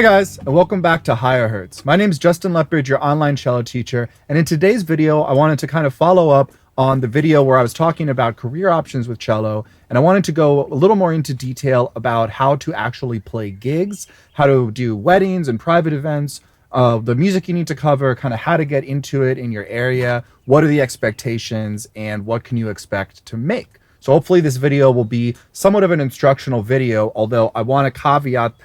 Hi guys, and welcome back to Higher Hertz. My name is Justin Lethbridge, your online cello teacher, and in today's video, I wanted to kind of follow up on the video where I was talking about career options with cello, and I wanted to go a little more into detail about how to actually play gigs, how to do weddings and private events, the music you need to cover, kind of how to get into it in your area, what are the expectations, and what can you expect to make. So hopefully this video will be somewhat of an instructional video, although I want to caveat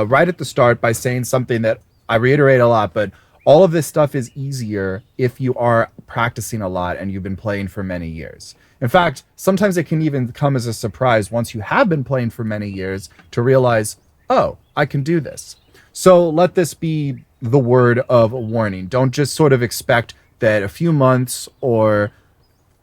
right at the start by saying something that I reiterate a lot, but all of this stuff is easier if you are practicing a lot and you've been playing for many years. In fact, sometimes it can even come as a surprise once you have been playing for many years to realize, oh, I can do this. So let this be the word of warning. Don't just sort of expect that a few months or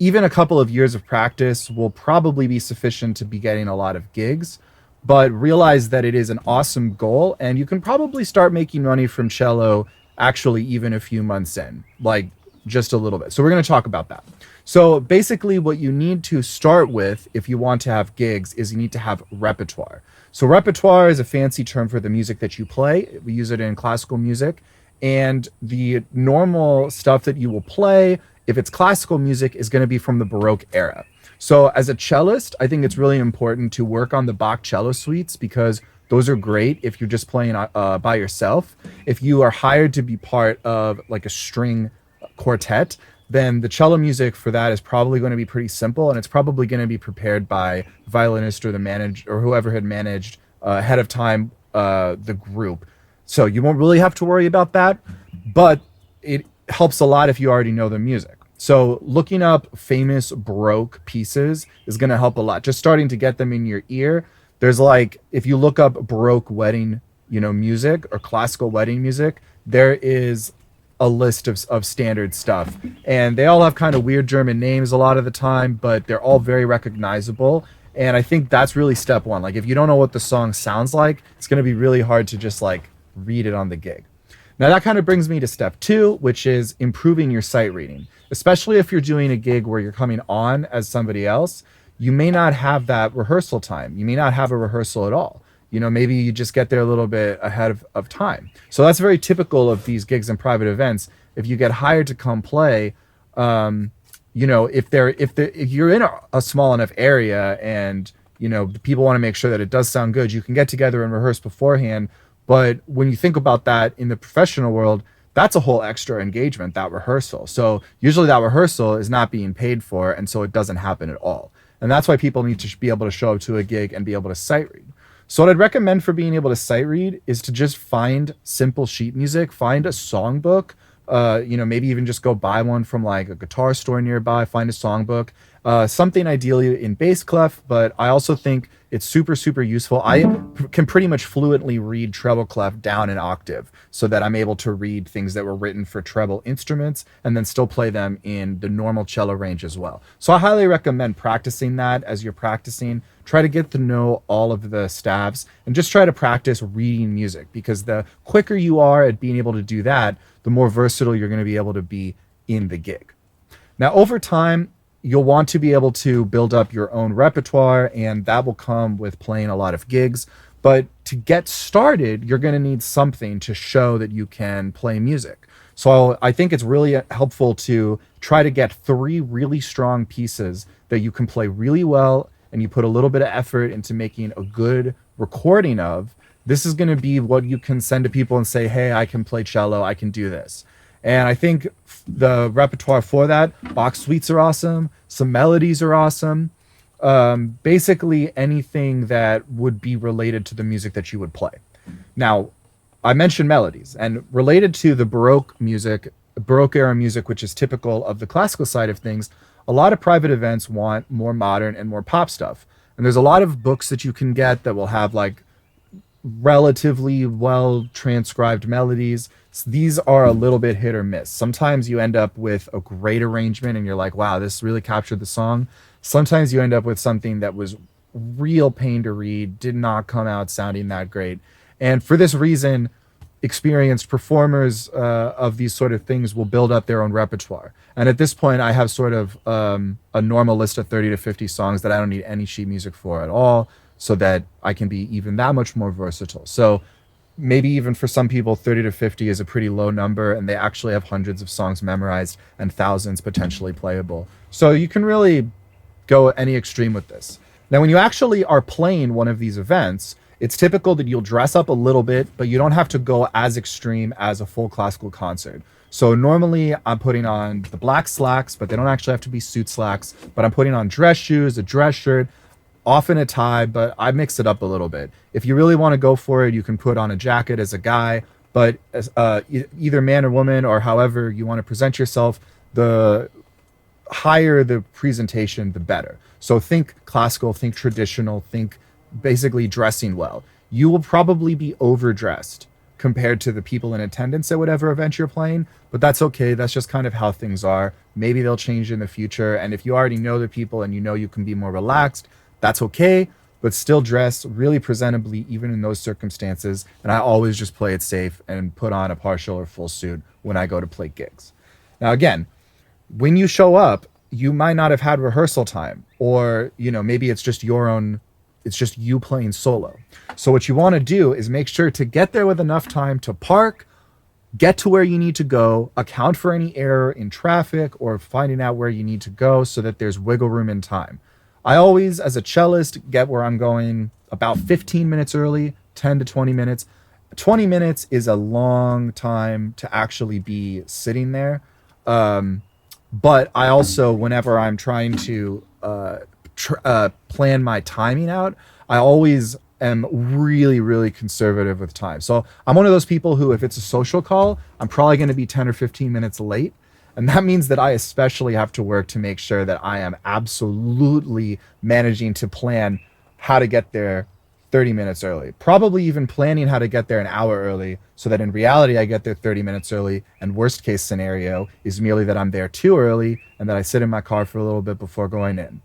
even a couple of years of practice will probably be sufficient to be getting a lot of gigs. But realize that it is an awesome goal, and you can probably start making money from cello actually even a few months in, like just a little bit. So we're going to talk about that. So basically what you need to start with if you want to have gigs is you need to have repertoire. So repertoire is a fancy term for the music that you play. We use it in classical music, and the normal stuff that you will play, if it's classical music, is going to be from the Baroque era. So as a cellist, I think it's really important to work on the Bach cello suites because those are great if you're just playing by yourself. If you are hired to be part of like a string quartet, then the cello music for that is probably going to be pretty simple, and it's probably going to be prepared by the violinist or the manager or whoever had managed ahead of time the group. So you won't really have to worry about that, but it helps a lot if you already know the music. So looking up famous Baroque pieces is going to help a lot. Just starting to get them in your ear. There's like, if you look up Baroque wedding, music or classical wedding music, there is a list of standard stuff. And they all have kind of weird German names a lot of the time, but they're all very recognizable. And I think that's really step one. Like if you don't know what the song sounds like, it's going to be really hard to just like read it on the gig. Now that kind of brings me to step two, which is improving your sight reading. Especially if you're doing a gig where you're coming on as somebody else, you may not have that rehearsal time. You may not have a rehearsal at all. Maybe you just get there a little bit ahead of time. So that's very typical of these gigs and private events. If you get hired to come play, if you're in a small enough area and, people want to make sure that it does sound good, you can get together and rehearse beforehand. But when you think about that in the professional world, that's a whole extra engagement, that rehearsal. So usually that rehearsal is not being paid for, and so it doesn't happen at all. And that's why people need to be able to show up to a gig and be able to sight read. So what I'd recommend for being able to sight read is to just find simple sheet music, find a songbook, maybe even just go buy one from like a guitar store nearby, find a songbook, something ideally in bass clef, but I also think it's super, super useful. I can pretty much fluently read treble clef down an octave so that I'm able to read things that were written for treble instruments and then still play them in the normal cello range as well. So I highly recommend practicing that as you're practicing. Try to get to know all of the staves and just try to practice reading music, because the quicker you are at being able to do that, the more versatile you're going to be able to be in the gig. Now, over time, you'll want to be able to build up your own repertoire, and that will come with playing a lot of gigs. But to get started, you're going to need something to show that you can play music. So I think it's really helpful to try to get 3 really strong pieces that you can play really well, and you put a little bit of effort into making a good recording of. This is going to be what you can send to people and say, hey, I can play cello, I can do this. And I think the repertoire for that, Bach suites are awesome, some melodies are awesome. Basically anything that would be related to the music that you would play. Now, I mentioned melodies, and related to the Baroque era music, which is typical of the classical side of things, a lot of private events want more modern and more pop stuff. And there's a lot of books that you can get that will have like relatively well transcribed melodies. So these are a little bit hit or miss. Sometimes you end up with a great arrangement and you're like, wow, this really captured the song. Sometimes you end up with something that was real pain to read, did not come out sounding that great. And for this reason, experienced performers of these sort of things will build up their own repertoire. And at this point, I have sort of a normal list of 30 to 50 songs that I don't need any sheet music for at all, so that I can be even that much more versatile. So maybe even for some people 30 to 50 is a pretty low number, and they actually have hundreds of songs memorized and thousands potentially playable. So you can really go any extreme with this. Now, when you actually are playing one of these events, it's typical that you'll dress up a little bit, but you don't have to go as extreme as a full classical concert. So normally I'm putting on the black slacks, but they don't actually have to be suit slacks, but I'm putting on dress shoes, a dress shirt, often a tie, but I mix it up a little bit. If you really want to go for it, you can put on a jacket as a guy, but as either man or woman, or however you want to present yourself, the higher the presentation, the better. So think classical, think traditional, think basically dressing well. You will probably be overdressed compared to the people in attendance at whatever event you're playing, but that's okay. That's just kind of how things are. Maybe they'll change in the future. And if you already know the people and you know you can be more relaxed, that's okay, but still dress really presentably even in those circumstances. And I always just play it safe and put on a partial or full suit when I go to play gigs. Now, again, when you show up, you might not have had rehearsal time, or, maybe it's just it's just you playing solo. So what you want to do is make sure to get there with enough time to park, get to where you need to go, account for any error in traffic or finding out where you need to go so that there's wiggle room in time. I always, as a cellist, get where I'm going about 15 minutes early, 10 to 20 minutes. 20 minutes is a long time to actually be sitting there. But I also, whenever I'm trying to plan my timing out, I always am really, really conservative with time. So I'm one of those people who, if it's a social call, I'm probably going to be 10 or 15 minutes late. And that means that I especially have to work to make sure that I am absolutely managing to plan how to get there 30 minutes early, probably even planning how to get there an hour early, so that in reality I get there 30 minutes early, and worst case scenario is merely that I'm there too early and that I sit in my car for a little bit before going in,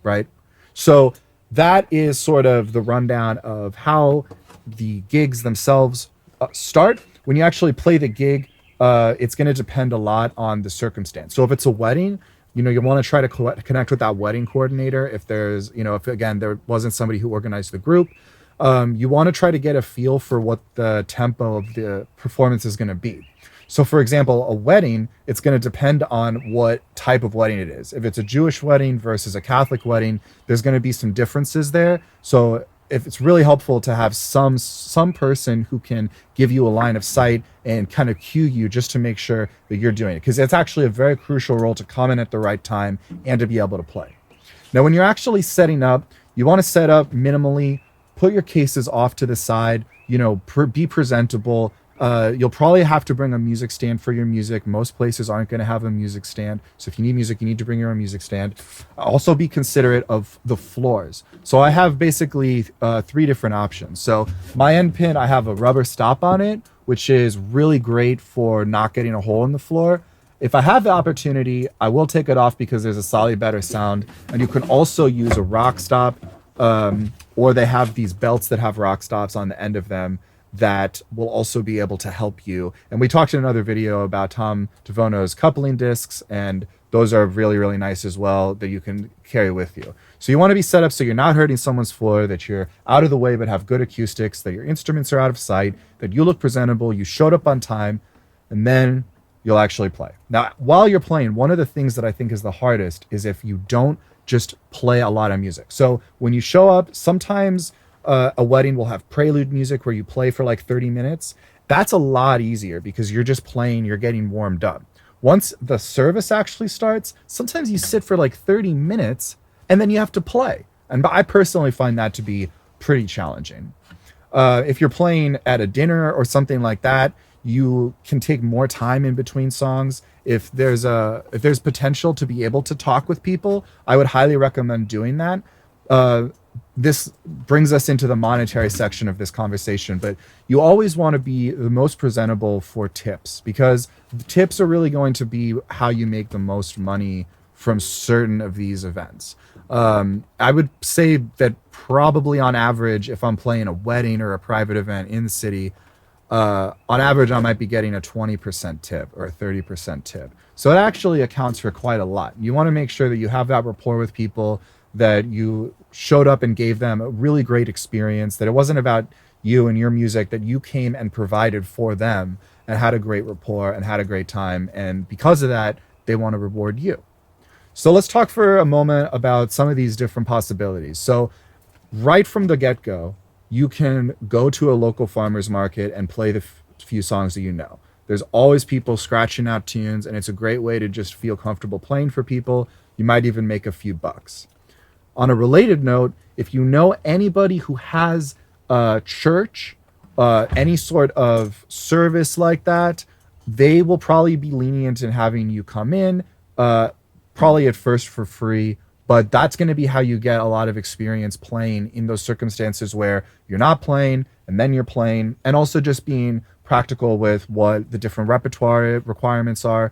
right? So that is sort of the rundown of how the gigs themselves start. When you actually play the gig, it's going to depend a lot on the circumstance. So if it's a wedding, you want to try to connect with that wedding coordinator. If there's, if again, there wasn't somebody who organized the group, you want to try to get a feel for what the tempo of the performance is going to be. So for example, a wedding, it's going to depend on what type of wedding it is. If it's a Jewish wedding versus a Catholic wedding, there's going to be some differences there. So if it's really helpful to have some person who can give you a line of sight and kind of cue you just to make sure that you're doing it, because it's actually a very crucial role to come in at the right time and to be able to play. Now, when you're actually setting up, you want to set up minimally, put your cases off to the side, be presentable. You'll probably have to bring a music stand for your music. Most places aren't going to have a music stand. So if you need music, you need to bring your own music stand. Also be considerate of the floors. So I have basically 3 different options. So my end pin, I have a rubber stop on it, which is really great for not getting a hole in the floor. If I have the opportunity, I will take it off because there's a slightly better sound. And you can also use a rock stop, or they have these belts that have rock stops on the end of them that will also be able to help you. And we talked in another video about Tom DeVono's coupling discs, and those are really, really nice as well that you can carry with you. So you want to be set up so you're not hurting someone's floor, that you're out of the way but have good acoustics, that your instruments are out of sight, that you look presentable, you showed up on time, and then you'll actually play. Now, while you're playing, one of the things that I think is the hardest is if you don't just play a lot of music. So when you show up, sometimes a wedding will have prelude music where you play for like 30 minutes. That's a lot easier because you're just playing, you're getting warmed up. Once the service actually starts, sometimes you sit for like 30 minutes and then you have to play. And I personally find that to be pretty challenging. If you're playing at a dinner or something like that, you can take more time in between songs. If there's potential to be able to talk with people, I would highly recommend doing that. This brings us into the monetary section of this conversation, but you always want to be the most presentable for tips, because the tips are really going to be how you make the most money from certain of these events. I would say that probably on average, if I'm playing a wedding or a private event in the city, on average, I might be getting a 20% tip or a 30% tip. So it actually accounts for quite a lot. You want to make sure that you have that rapport with people, that you showed up and gave them a really great experience, that it wasn't about you and your music that you came and provided for them and had a great rapport and had a great time. And because of that, they want to reward you. So let's talk for a moment about some of these different possibilities. So right from the get-go, you can go to a local farmer's market and play the few songs that you know. There's always people scratching out tunes, and it's a great way to just feel comfortable playing for people. You might even make a few bucks. On a related note, if you know anybody who has a church, any sort of service like that, they will probably be lenient in having you come in, probably at first for free, but that's going to be how you get a lot of experience playing in those circumstances where you're not playing and then you're playing, and also just being practical with what the different repertoire requirements are.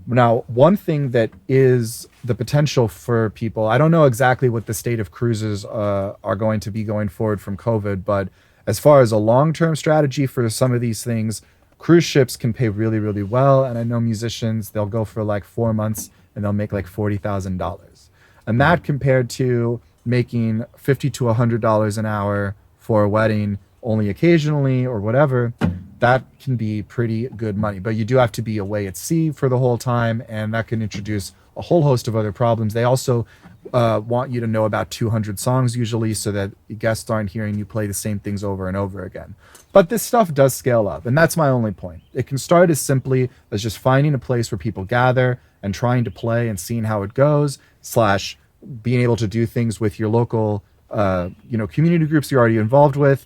Now, one thing that is the potential for people, I don't know exactly what the state of cruises are going to be going forward from COVID, but as far as a long-term strategy for some of these things, cruise ships can pay really, really well. And I know musicians, they'll go for like 4 months and they'll make like $40,000. And that compared to making $50 to $100 an hour for a wedding only occasionally or whatever, that can be pretty good money. But you do have to be away at sea for the whole time, and that can introduce a whole host of other problems. They also want you to know about 200 songs usually, so that guests aren't hearing you play the same things over and over again. But this stuff does scale up, and that's my only point. It can start as simply as just finding a place where people gather and trying to play and seeing how it goes, slash being able to do things with your local community groups you're already involved with,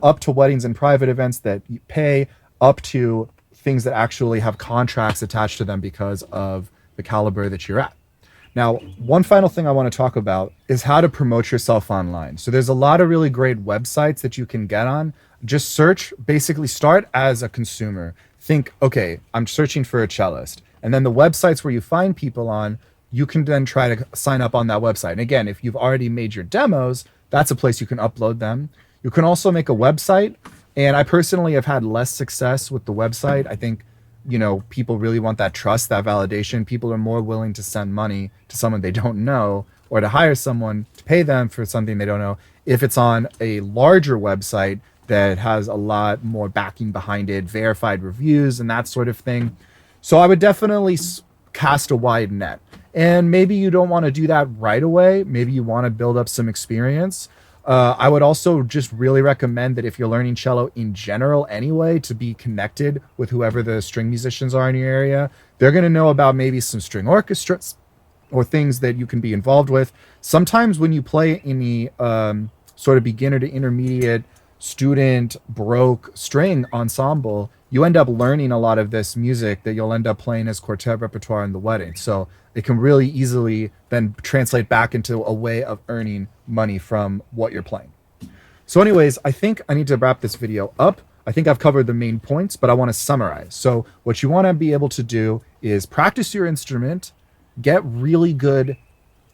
up to weddings and private events that you pay, up to things that actually have contracts attached to them because of the caliber that you're at. Now, one final thing I want to talk about is how to promote yourself online. So there's a lot of really great websites that you can get on. Just search, basically start as a consumer. Think, okay, I'm searching for a cellist. And then the websites where you find people on, you can then try to sign up on that website. And again, if you've already made your demos, that's a place you can upload them. You can also make a website. And I personally have had less success with the website. I think, people really want that trust, that validation. People are more willing to send money to someone they don't know, or to hire someone to pay them for something they don't know, if it's on a larger website that has a lot more backing behind it, verified reviews and that sort of thing. So I would definitely cast a wide net. And maybe you don't want to do that right away. Maybe you want to build up some experience. I would also just really recommend that if you're learning cello in general anyway, to be connected with whoever the string musicians are in your area. They're going to know about maybe some string orchestras or things that you can be involved with. Sometimes when you play in the sort of beginner to intermediate student baroque string ensemble, you end up learning a lot of this music that you'll end up playing as quartet repertoire in the wedding. So it can really easily then translate back into a way of earning money from what you're playing. So anyways, I think I need to wrap this video up. I think I've covered the main points, but I want to summarize. So what you want to be able to do is practice your instrument, get really good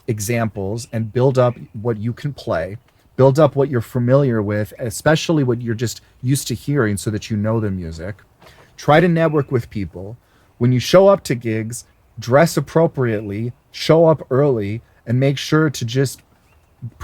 examples, and build up what you can play. Build up what you're familiar with, especially what you're just used to hearing, so that you know the music. Try to network with people. When you show up to gigs, dress appropriately, show up early, and make sure to just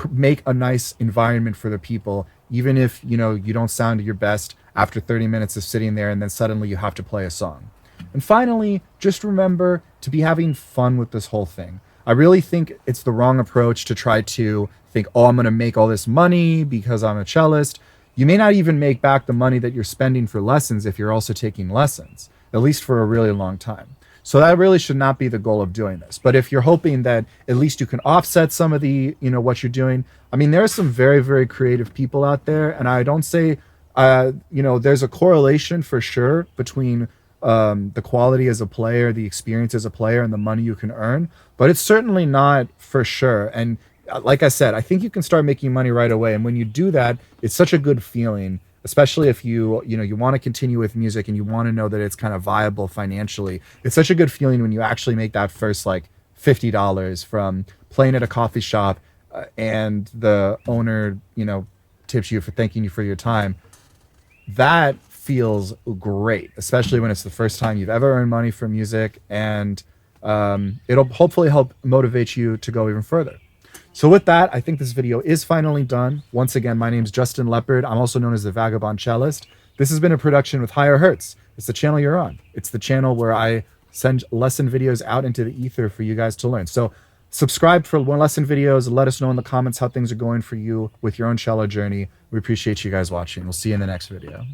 make a nice environment for the people, even if you don't sound your best after 30 minutes of sitting there and then suddenly you have to play a song. And finally, just remember to be having fun with this whole thing. I really think it's the wrong approach to try to think, oh, I'm going to make all this money because I'm a cellist. You may not even make back the money that you're spending for lessons if you're also taking lessons, at least for a really long time. So that really should not be the goal of doing this. But if you're hoping that at least you can offset some of the, what you're doing, I mean, there are some very, very creative people out there. And I don't say, there's a correlation for sure between the quality as a player, the experience as a player, and the money you can earn. But it's certainly not for sure. And like I said, I think you can start making money right away. And when you do that, it's such a good feeling, especially if you want to continue with music and you want to know that it's kind of viable financially. It's such a good feeling when you actually make that first like $50 from playing at a coffee shop and the owner, tips you for thanking you for your time. That feels great, especially when it's the first time you've ever earned money from music, and it'll hopefully help motivate you to go even further. So with that, I think this video is finally done. Once again, my name's Justin Leopard. I'm also known as the Vagabond Cellist. This has been a production with Higher Hertz. It's the channel you're on. It's the channel where I send lesson videos out into the ether for you guys to learn. So subscribe for more lesson videos. Let us know in the comments how things are going for you with your own cello journey. We appreciate you guys watching. We'll see you in the next video.